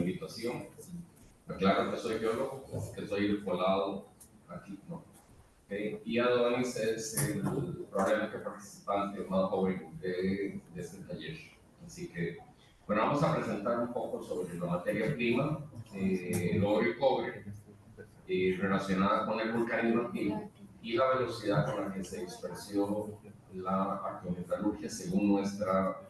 invitación. Aclaro que soy biólogo, así que estoy colado aquí, ¿no? Y Adonis es el probablemente participante más joven de este taller. Así que, bueno, vamos a presentar un poco sobre la materia prima, el oro y cobre, relacionada con el vulcanismo activo y la velocidad con la que se dispersió la arqueometalurgia según nuestra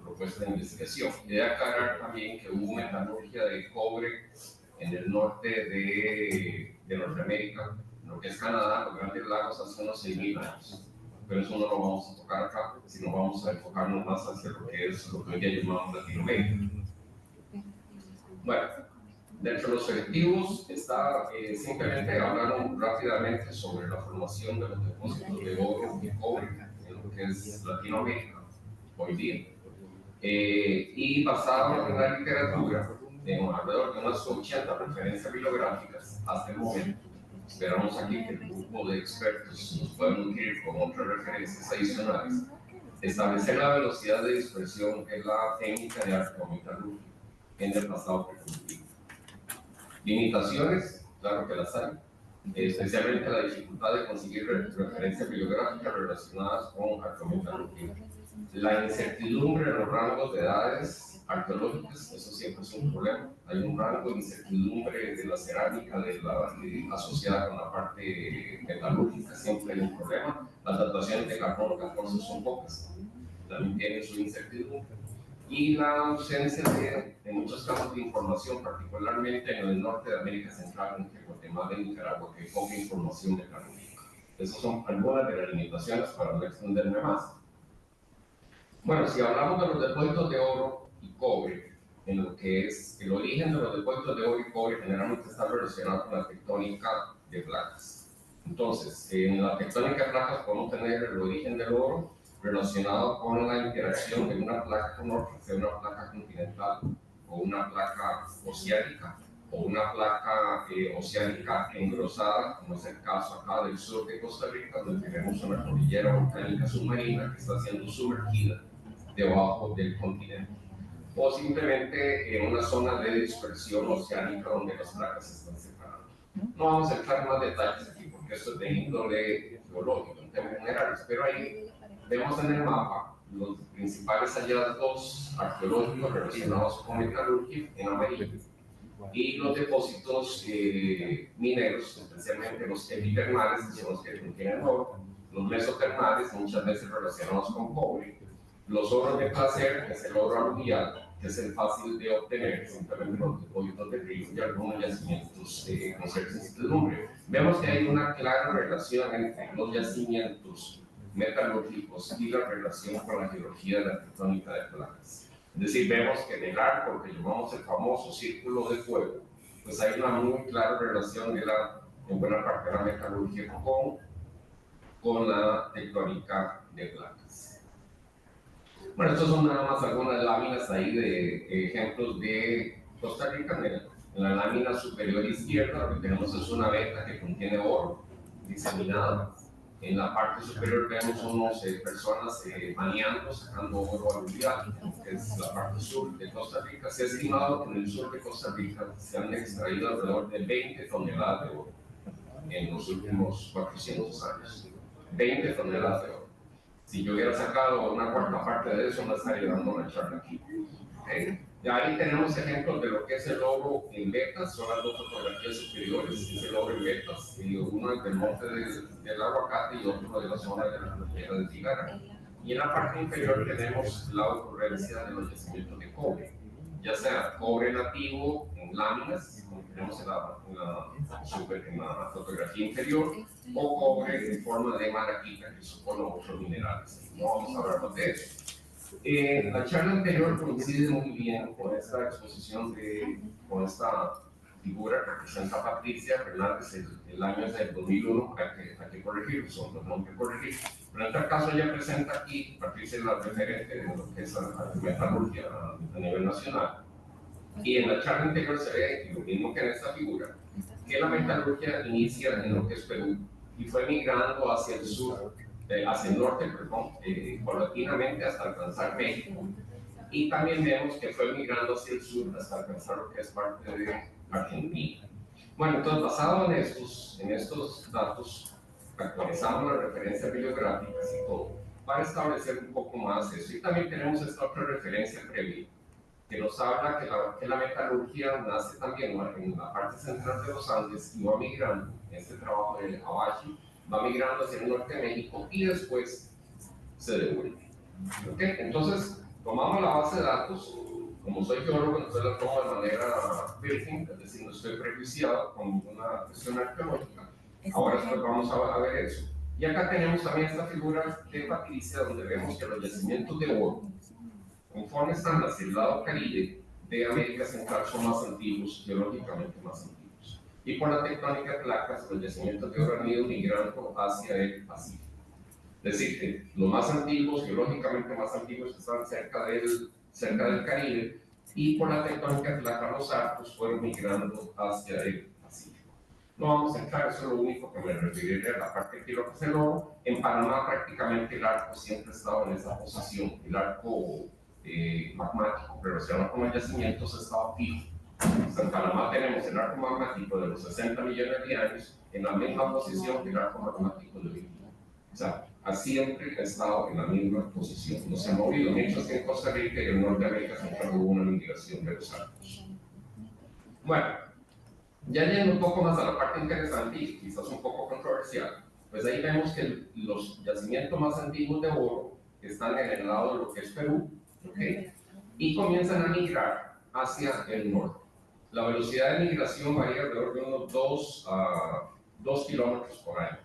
propuesta de investigación. Y de aclarar también que hubo metalurgia de cobre en el norte de Norteamérica, lo que es Canadá, los Grandes Lagos, hace unos 6.000 años. Pero eso no lo vamos a tocar acá, sino vamos a enfocarnos más hacia lo que es lo que hoy día llamamos Latinoamérica. Bueno, dentro de los objetivos está simplemente hablar rápidamente sobre la formación de los depósitos de oro y cobre en lo que es Latinoamérica hoy día. Y basado en la literatura, tenemos alrededor de unas 80 referencias bibliográficas hasta el momento. Esperamos aquí que el grupo de expertos nos pueda nutrir con otras referencias adicionales. Establecer la velocidad de dispersión es la técnica de arqueometalurgia en el pasado precomputativo. Limitaciones, claro que las hay, especialmente la dificultad de conseguir referencias bibliográficas relacionadas con arqueometalurgia. La incertidumbre en los rangos de edades arqueológicas, eso siempre es un problema. Hay un rango de incertidumbre de la cerámica asociada con la parte metalúrgica, siempre hay un problema. Las dataciones de carbono 14 son pocas, también tienen su incertidumbre. Y la ausencia en muchos casos de información, particularmente en el norte de América Central, entre Guatemala y Nicaragua, que hay poca información metalúrgica. Esas son algunas de las limitaciones para no extenderme más. Bueno, si hablamos de los depósitos de oro y cobre, en lo que es el origen de los depósitos de oro y cobre, generalmente está relacionado con la tectónica de placas. Entonces, en la tectónica de placas podemos tener el origen del oro relacionado con la interacción de una placa con otra, sea una placa continental o una placa oceánica, o una placa oceánica engrosada, como es el caso acá del sur de Costa Rica, donde tenemos una cordillera volcánica submarina que está siendo sumergida debajo del continente, o simplemente en una zona de dispersión oceánica donde las placas se están separando. No vamos a entrar en más detalles aquí porque esto es de índole geológico, en términos generales, pero ahí vemos en el mapa los principales hallazgos arqueológicos relacionados con metalurgia en amarillo y los depósitos mineros, especialmente los epitermales, que son los que contienen oro, los mesotermales, muchas veces relacionados con cobre, los oros de placer, que es el oro aluvial, que es el fácil de obtener, simplemente los depósitos de río y algunos yacimientos con cierta incertidumbre. Vemos que hay una clara relación entre los yacimientos metalúrgicos y la relación con la geología de la tectónica de placas. Es decir, vemos que en el arco, que llamamos el famoso círculo de fuego, pues hay una muy clara relación en buena parte de la metalurgia con la tectónica de placas. Bueno, estos son nada más algunas láminas ahí de ejemplos de Costa Rica. En la lámina superior izquierda lo que tenemos es una veta que contiene oro diseminado. En la parte superior vemos unas personas maniando, sacando oro aluvial, que es la parte sur de Costa Rica. Se ha estimado que en el sur de Costa Rica se han extraído alrededor de 20 toneladas de oro en los últimos 400 años. 20 toneladas de oro. Si yo hubiera sacado una cuarta parte de eso, no estaría dando una charla aquí. Y ahí tenemos ejemplos de lo que es el oro en vetas, son las dos fotografías superiores, es el oro en vetas, y uno es del monte del aguacate y otro de la zona de la cordillera de Tigara. Y en la parte inferior tenemos la ocurrencia de los yacimientos de cobre, ya sea cobre nativo en láminas, como tenemos en la fotografía inferior, o cobre en forma de maraquita, que supone otros minerales. No vamos a hablar más de eso. La charla anterior coincide muy bien con esta exposición, con esta figura que representa a Patricia Fernández. El año es del 2001, hay que corregir, son los nombres que corregir. Pero en este caso ella presenta aquí, Patricia es la referente de lo que es la metalurgia a nivel nacional. Y en la charla anterior se ve, lo mismo que en esta figura, que la metalurgia inicia en lo que es Perú y fue migrando hacia el sur, hacia el norte, paulatinamente hasta alcanzar México. y también vemos que fue migrando hacia el sur hasta alcanzar lo que es parte de Argentina. Bueno, entonces basado en estos datos, actualizamos las referencias bibliográficas y todo, para establecer un poco más eso. Y también tenemos esta otra referencia previa, que nos habla que la metalurgia nace también en la parte central de los Andes y va migrando, en este trabajo de Abaji, va migrando hacia el norte de México y después se devuelve. ¿Okay? Entonces, tomamos la base de datos, como soy geólogo, entonces la tomo de manera virgen, es decir, no estoy prejuiciado con una cuestión arqueológica. Ahora después vamos a ver eso. Y acá tenemos también esta figura de Patricia, donde vemos que los yacimientos de oro, conforme están hacia el lado caribe de América Central, son más antiguos, geológicamente más antiguos. Y por la tectónica de placas, los yacimientos de oro han ido migrando hacia el Pacífico. Es decir, que los más antiguos, geológicamente más antiguos, están cerca del Caribe, y por la tectónica de placas, los arcos fueron migrando hacia el Pacífico. No vamos a entrar, eso es lo único que me referiré a la parte que lo que el oro. En Panamá prácticamente el arco siempre ha estado en esa posición, el arco magmático, pero se llama como yacimientos, estaba fijo. En Panamá tenemos el arco magmático de los 60 millones de años en la misma posición que el arco magmático de hoy. O sea, siempre ha estado en la misma posición, no se ha movido. Mientras que en Costa Rica y en Norteamérica Central hubo una migración de los arcos. Bueno, ya yendo un poco más a la parte interesante y quizás un poco controversial, pues ahí vemos que los yacimientos más antiguos de oro están en el lado de lo que es Perú, ¿okay? Y comienzan a migrar hacia el norte. La velocidad de migración varía alrededor de unos 2 a 2 kilómetros por año,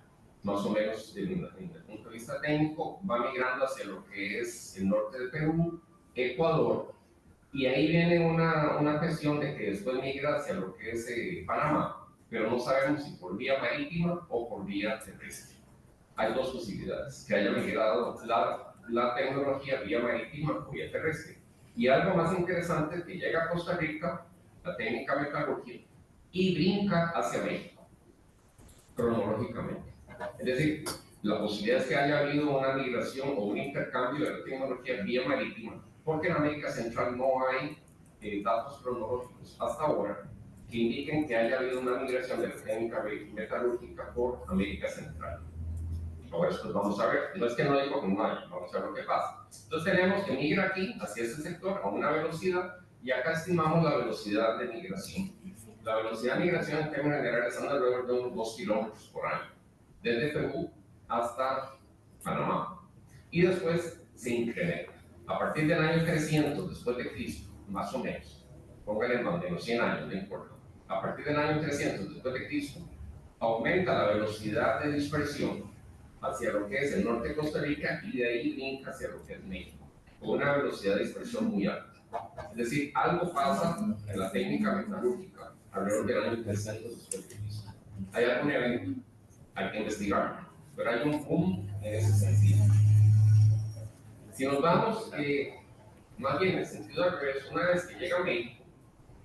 más o menos desde el punto de vista técnico. Va migrando hacia lo que es el norte de Perú, Ecuador, y ahí viene una cuestión de que después migra hacia lo que es Panamá, pero no sabemos si por vía marítima o por vía terrestre. Hay dos posibilidades, que haya migrado la tecnología vía marítima o vía terrestre. Y algo más interesante, que llega a Costa Rica, la técnica metalurgia, y brinca hacia México, cronológicamente. Es decir, la posibilidad es que haya habido una migración o un intercambio de la tecnología vía marítima, porque en América Central no hay datos cronológicos hasta ahora que indiquen que haya habido una migración de la técnica metalúrgica por América Central. Ahora después vamos a ver, no es que no digo que no haya, vamos a ver lo que pasa. Entonces tenemos que migra aquí, hacia ese sector, a una velocidad, y acá estimamos la velocidad de migración. La velocidad de migración en términos generales anda alrededor de unos 2 kilómetros por año, desde Perú hasta Panamá. Y después se incrementa. A partir del año 300 después de Cristo, más o menos, póngale más o menos 100 años, no importa. A partir del año 300 después de Cristo, aumenta la velocidad de dispersión hacia lo que es el norte de Costa Rica y de ahí brinca hacia lo que es México, con una velocidad de dispersión muy alta. Es decir, algo pasa en la técnica metalúrgica alrededor del año 300 después de Cristo. Hay algún evento, hay que investigarlo, pero hay un boom en ese sentido. Si nos vamos, más bien en el sentido al revés, una vez que llega a México,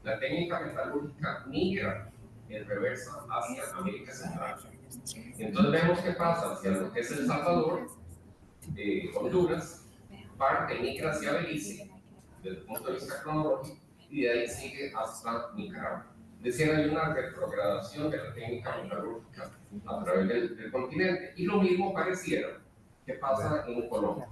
la técnica metalúrgica migra en reversa hacia América Central. Entonces vemos qué pasa hacia lo que es El Salvador, Honduras, parte migra hacia Belice, desde el punto de vista cronológico, y de ahí sigue hasta Nicaragua. Es decir, hay una retrogradación de la técnica metalúrgica a través del continente. Y lo mismo pareciera que pasa en Colombia.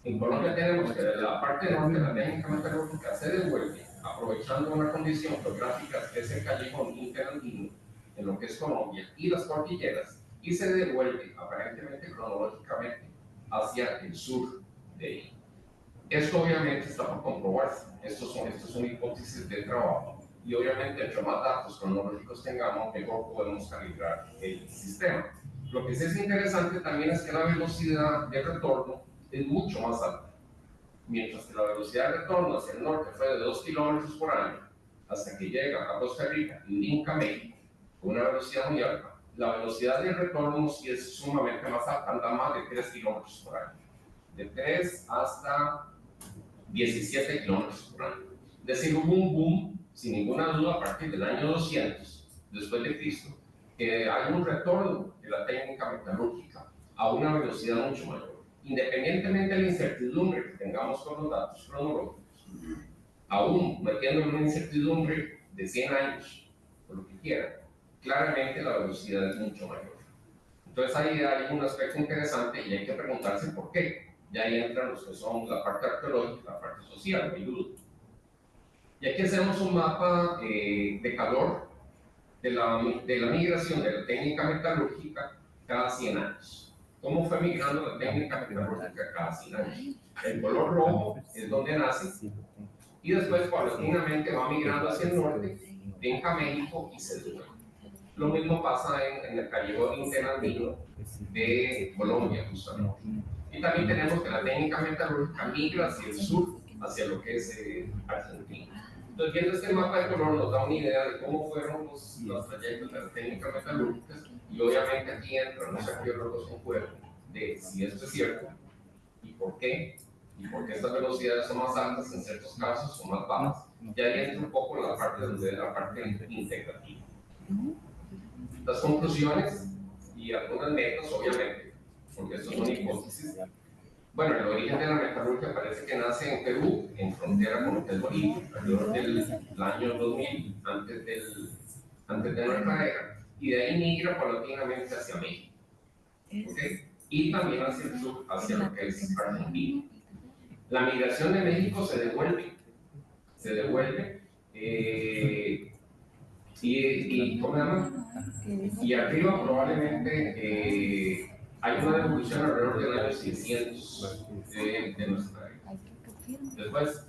En Colombia tenemos que la parte norte de la técnica metalúrgica se devuelve, aprovechando una condición geográfica que es el callejón interandino, en lo que es Colombia, y las cordilleras, y se devuelve aparentemente cronológicamente hacia el sur de ahí. Esto obviamente está por comprobarse, estos son hipótesis de trabajo, y obviamente entre más datos cronológicos tengamos, mejor podemos calibrar el sistema. Lo que sí es interesante también es que la velocidad de retorno es mucho más alta. Mientras que la velocidad de retorno hacia el norte fue de 2 kilómetros por año, hasta que llega a Costa Rica y brinca a México, con una velocidad muy alta, la velocidad de retorno sí es sumamente más alta, anda más de 3 kilómetros por año. De 3 hasta 17 kilómetros por año. Es decir, hubo un boom, sin ninguna duda, a partir del año 200 después de Cristo, que hay un retorno de la técnica metalúrgica a una velocidad mucho mayor. Independientemente de la incertidumbre que tengamos con los datos cronológicos, aún metiendo en una incertidumbre de 100 años, o lo que quiera, claramente la velocidad es mucho mayor. Entonces ahí hay un aspecto interesante y hay que preguntarse por qué. Ya ahí entran los que son la parte arqueológica, la parte social, no hay duda. Y aquí hacemos un mapa de calor de la migración de la técnica metalúrgica cada 100 años. ¿Cómo fue migrando la técnica metalúrgica cada 100 años? El color rojo es donde nace y después paulatinamente va migrando hacia el norte, brinca a México y se devuelve. Lo mismo pasa en el callejón interandino de Colombia, justamente. Y también tenemos que la técnica metalúrgica migra hacia el sur, hacia lo que es Argentina. Entonces, viendo este mapa de color nos da una idea de cómo fueron los trayectos de las técnicas metalúrgicas y obviamente aquí entran los arqueólogos en juego de si esto es cierto y por qué estas velocidades son más altas en ciertos casos o más bajas. Y ahí entra un poco la parte integrativa. Las conclusiones y algunas metas, obviamente, porque esto son hipótesis. Bueno, el origen de la metalurgia parece que nace en Perú, en frontera con lo que es Bolivia, alrededor del año 2000, antes de nuestra era, y de ahí migra paulatinamente hacia México. ¿Okay? Y también hacia el sur, hacia lo que es Argentina. La migración de México se devuelve, ¿cómo se llama? Y arriba probablemente hay una devolución alrededor del año 600 de nuestra era. Después,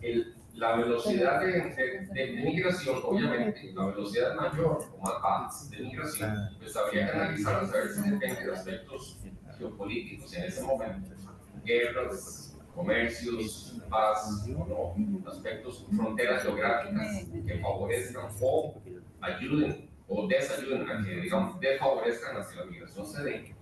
la velocidad de migración, obviamente, la velocidad mayor o más baja de migración, pues habría que analizar a saber si depende de aspectos geopolíticos en ese momento, guerras, comercios, paz, o no, aspectos, fronteras geográficas que favorezcan o ayuden o desayuden a que, digamos, desfavorezcan hacia la migración se dé.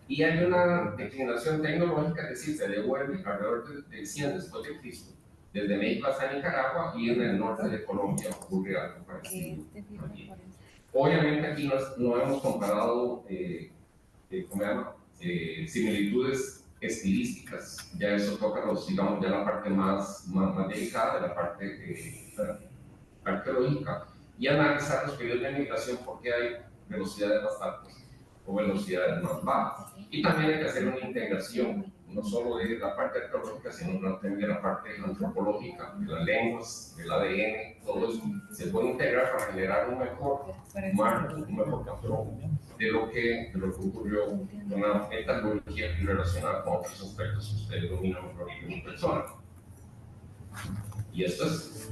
Y hay una declinación tecnológica, es decir, se devuelve alrededor del 100 después de Cristo, desde México hasta Nicaragua y en el norte de Colombia ocurre algo parecido. Obviamente aquí no hemos comparado similitudes estilísticas, ya eso toca digamos, ya la parte más delicada de la parte arqueológica y analizar los periodos de migración porque hay velocidades más altas o velocidades más bajas. Y también hay que hacer una integración, no solo de la parte arqueológica, sino también de la parte antropológica, de las lenguas, del ADN, todo eso se puede integrar para generar un mejor marco, un mejor patrón de lo que ocurrió con la metalurgia y relacionada con otros aspectos que ustedes dominan mejor que mi persona. Y esto es